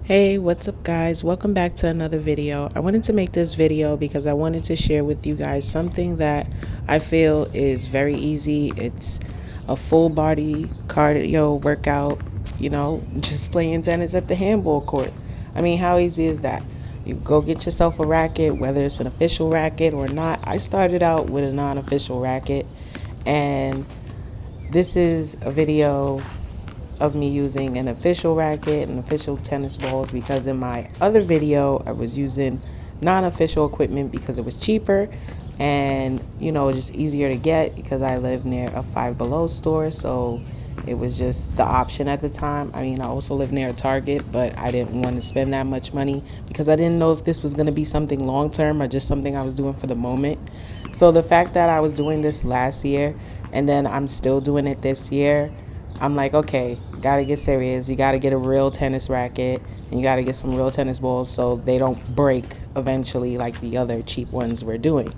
Hey, what's up guys? Welcome back to another video. I wanted to make this video because I wanted to share with you guys something that I feel is very easy. It's a full body cardio workout, just playing tennis at the handball court. I mean, how easy is that? You go get yourself a racket, whether it's an official racket or not. I started out with a non-official racket, and this is a video of me using an official racket and official tennis balls, because in my other video I was using non-official equipment because it was cheaper and just easier to get because I live near a Five Below store, so it was just the option at the time. I mean, I also live near a Target, but I didn't want to spend that much money because I didn't know if this was going to be something long term or just something I was doing for the moment. So the fact that I was doing this last year and then I'm still doing it this year, I'm like, okay, gotta get serious. You gotta get a real tennis racket and you gotta get some real tennis balls so they don't break eventually like the other cheap ones we're doing.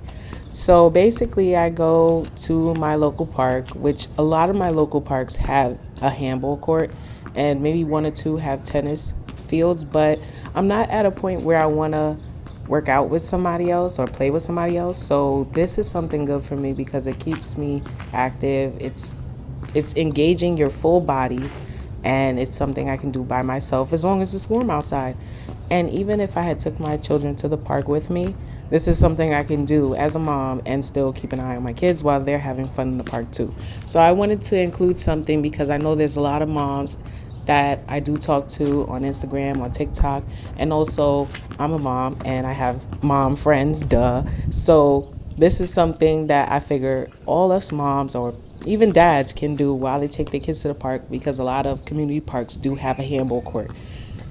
So basically, I go to my local park, which a lot of my local parks have a handball court and maybe one or two have tennis fields, but I'm not at a point where I want to work out with somebody else or play with somebody else. So this is something good for me because it keeps me active. It's engaging your full body, and it's something I can do by myself as long as it's warm outside. And even if I had took my children to the park with me, this is something I can do as a mom and still keep an eye on my kids while they're having fun in the park too. So I wanted to include something because I know there's a lot of moms that I do talk to on Instagram, on TikTok, and also I'm a mom and I have mom friends, duh. So this is something that I figure all us moms or even dads can do while they take their kids to the park, because a lot of community parks do have a handball court.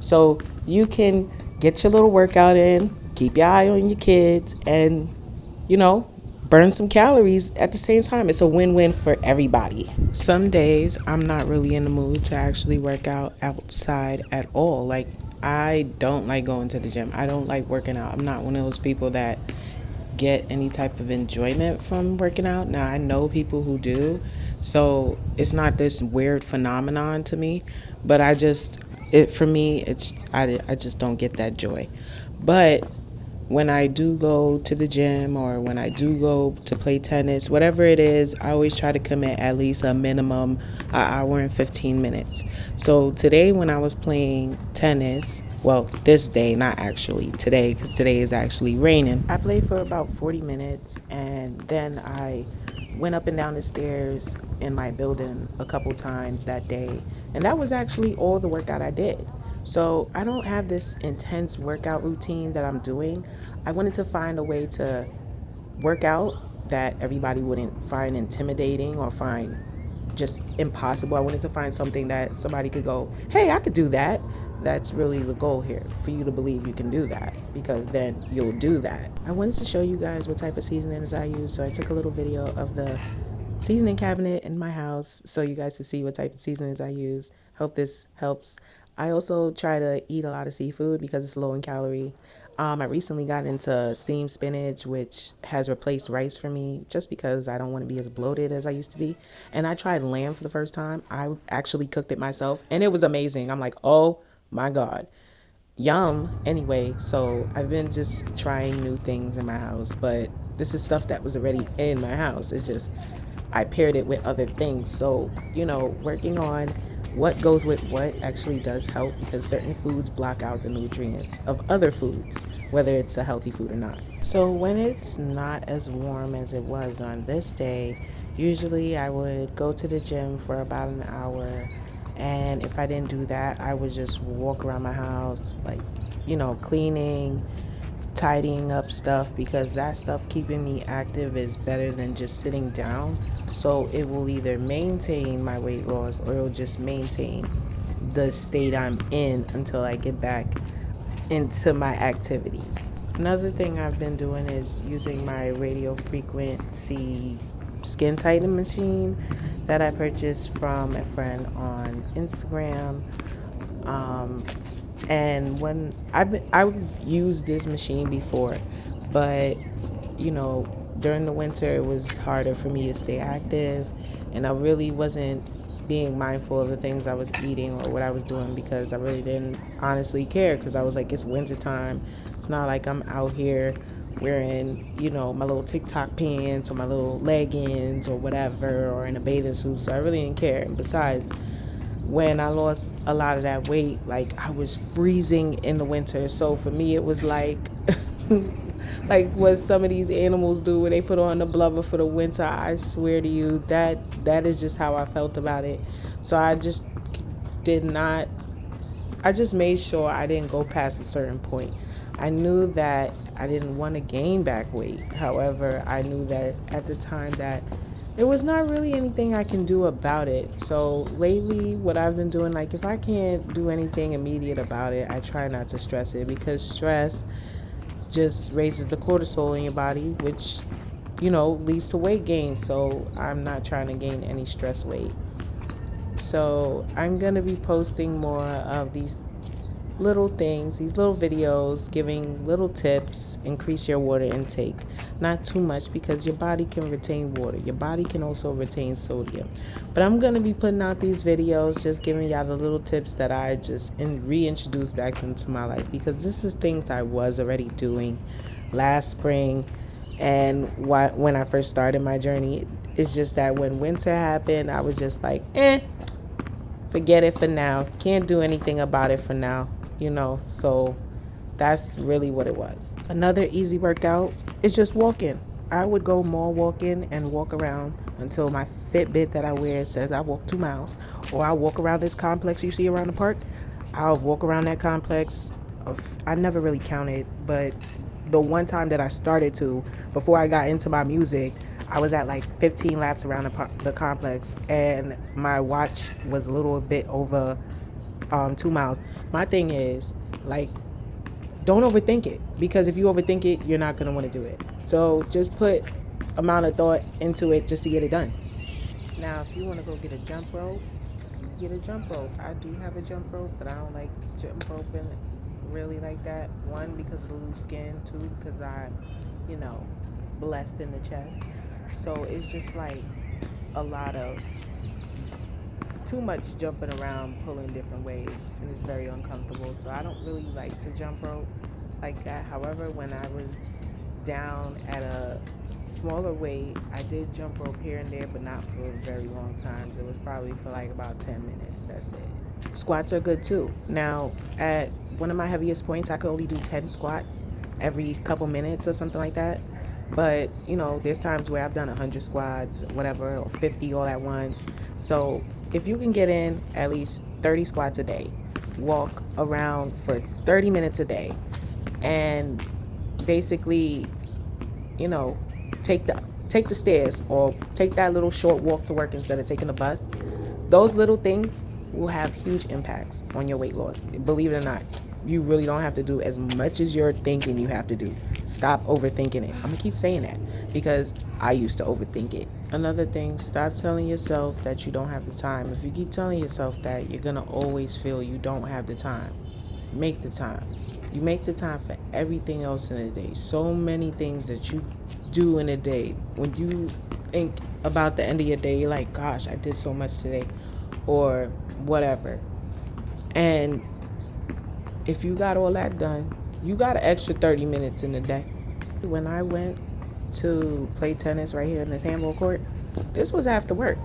So you can get your little workout in, keep your eye on your kids, and, burn some calories at the same time. It's a win-win for everybody. Some days I'm not really in the mood to actually work out outside at all. Like, I don't like going to the gym. I don't like working out. I'm not one of those people that get any type of enjoyment from working out. Now, I know people who do, so it's not this weird phenomenon to me, but for me, I just don't get that joy. But when I do go to the gym or when I do go to play tennis, whatever it is, I always try to commit at least a minimum an hour and 15 minutes. So today when I was playing tennis, well, this day, not actually today, because today is actually raining, I played for about 40 minutes and then I went up and down the stairs in my building a couple times that day. And that was actually all the workout I did. So I don't have this intense workout routine that I'm doing. I wanted to find a way to work out that everybody wouldn't find intimidating or find just impossible. I wanted to find something that somebody could go, hey, I could do that. That's really the goal here, for you to believe you can do that, because then you'll do that. I wanted to show you guys what type of seasonings I use, so I took a little video of the seasoning cabinet in my house so you guys can see what type of seasonings I use. Hope this helps. I also try to eat a lot of seafood because it's low in calorie. I recently got into steamed spinach, which has replaced rice for me just because I don't want to be as bloated as I used to be. And I tried lamb for the first time. I actually cooked it myself and it was amazing. I'm like, oh my God, yum. Anyway, so I've been just trying new things in my house, but this is stuff that was already in my house. It's just I paired it with other things. So, working on what goes with what actually does help, because certain foods block out the nutrients of other foods, whether it's a healthy food or not. So when it's not as warm as it was on this day, usually I would go to the gym for about an hour. And if I didn't do that, I would just walk around my house, like, cleaning, tidying up stuff, because that stuff keeping me active is better than just sitting down. So it will either maintain my weight loss or it'll just maintain the state I'm in until I get back into my activities. Another thing I've been doing is using my radio frequency skin tightening machine that I purchased from a friend on Instagram. And when I've used this machine before, but during the winter it was harder for me to stay active, and I really wasn't being mindful of the things I was eating or what I was doing, because I really didn't honestly care, because I was like, it's winter time. It's not like I'm out here wearing, my little TikTok pants or my little leggings or whatever, or in a bathing suit. So I really didn't care. And besides, when I lost a lot of that weight, like, I was freezing in the winter. So for me, it was like, like what some of these animals do when they put on the blubber for the winter. I swear to you, that is just how I felt about it. So I just did not, I just made sure I didn't go past a certain point. I knew that I didn't want to gain back weight. However, I knew that at the time that there was not really anything I can do about it. So lately, what I've been doing, like, if I can't do anything immediate about it, I try not to stress it, because stress just raises the cortisol in your body, which, leads to weight gain. So I'm not trying to gain any stress weight. So I'm going to be posting more of these little things, these little videos, giving little tips. Increase your water intake. Not too much, because your body can retain water. Your body can also retain sodium. But I'm going to be putting out these videos, just giving y'all the little tips that I just reintroduced back into my life, because this is things I was already doing last spring and when I first started my journey. It's just that when winter happened, I was just like, forget it for now. Can't do anything about it for now, so that's really what it was. Another easy workout is just walking. I would go mall walking and walk around until my Fitbit that I wear says I walk 2 miles. Or I'll walk around this complex you see around the park. I'll walk around that complex. I never really counted, but the one time that I started to, before I got into my music, I was at like 15 laps around the complex, and my watch was a little bit over 2 miles. My thing is, like, don't overthink it, because if you overthink it, you're not going to want to do it. So just put amount of thought into it just to get it done. Now, if you want to go get a jump rope, you get a jump rope. I do have a jump rope, but I don't like jump roping really like that. One, because of the loose skin. Two, because I'm, blessed in the chest. So it's just like a lot of too much jumping around, pulling different ways, and it's very uncomfortable. So I don't really like to jump rope like that. However, when I was down at a smaller weight, I did jump rope here and there, but not for very long times. It was probably for like about 10 minutes. That's it. Squats are good too. Now, at one of my heaviest points, I could only do 10 squats every couple minutes or something like that. But, there's times where I've done 100 squats, whatever, or 50 all at once. So if you can get in at least 30 squats a day, walk around for 30 minutes a day, and basically, take the stairs, or take that little short walk to work instead of taking the bus, those little things will have huge impacts on your weight loss. Believe it or not, you really don't have to do as much as you're thinking you have to do. Stop overthinking it. I'm going to keep saying that, because I used to overthink it. Another thing, stop telling yourself that you don't have the time. If you keep telling yourself that, you're going to always feel you don't have the time. Make the time. You make the time for everything else in a day. So many things that you do in a day. When you think about the end of your day, you're like, gosh, I did so much today, or whatever. And if you got all that done, you got an extra 30 minutes in the day. When I went to play tennis right here in this handball court, this was after work.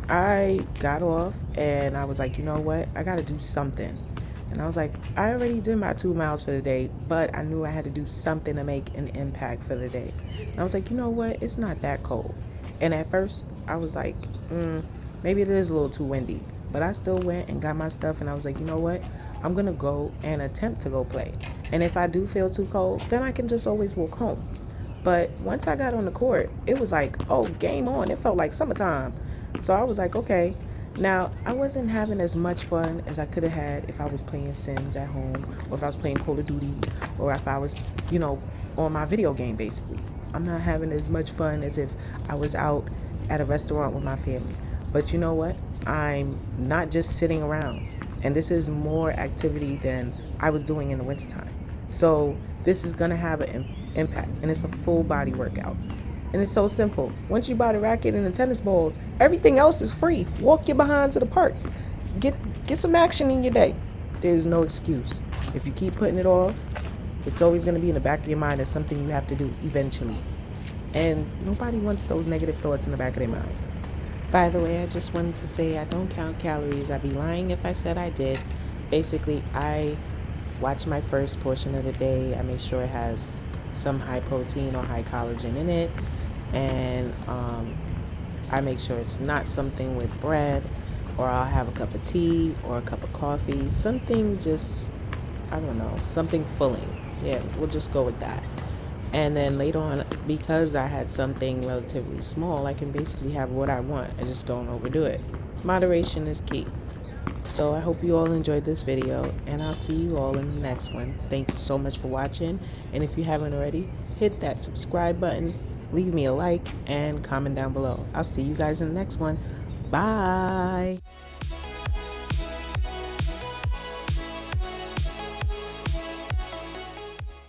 I got off and I was like, you know what? I got to do something. And I was like, I already did my 2 miles for the day, but I knew I had to do something to make an impact for the day. And I was like, you know what? It's not that cold. And at first, I was like, maybe it is a little too windy. But I still went and got my stuff, and I was like, you know what? I'm going to go and attempt to go play. And if I do feel too cold, then I can just always walk home. But once I got on the court, it was like, oh, game on. It felt like summertime. So I was like, okay. Now, I wasn't having as much fun as I could have had if I was playing Sims at home, or if I was playing Call of Duty, or if I was, on my video game, basically. I'm not having as much fun as if I was out at a restaurant with my family. But you know what? I'm not just sitting around. And this is more activity than I was doing in the wintertime. So this is going to have an impact. And it's a full body workout. And it's so simple. Once you buy the racket and the tennis balls, everything else is free. Walk your behind to the park. Get some action in your day. There's no excuse. If you keep putting it off, it's always going to be in the back of your mind as something you have to do eventually. And nobody wants those negative thoughts in the back of their mind. By the way, I just wanted to say I don't count calories. I'd be lying if I said I did. Basically, I watch my first portion of the day. I make sure it has some high protein or high collagen in it. And I make sure it's not something with bread, or I'll have a cup of tea or a cup of coffee. Something just, I don't know, something filling. Yeah, we'll just go with that. And then later on, because I had something relatively small, I can basically have what I want. I just don't overdo it. Moderation is key. So I hope you all enjoyed this video, and I'll see you all in the next one. Thank you so much for watching. And if you haven't already, hit that subscribe button, leave me a like, and comment down below. I'll see you guys in the next one. Bye.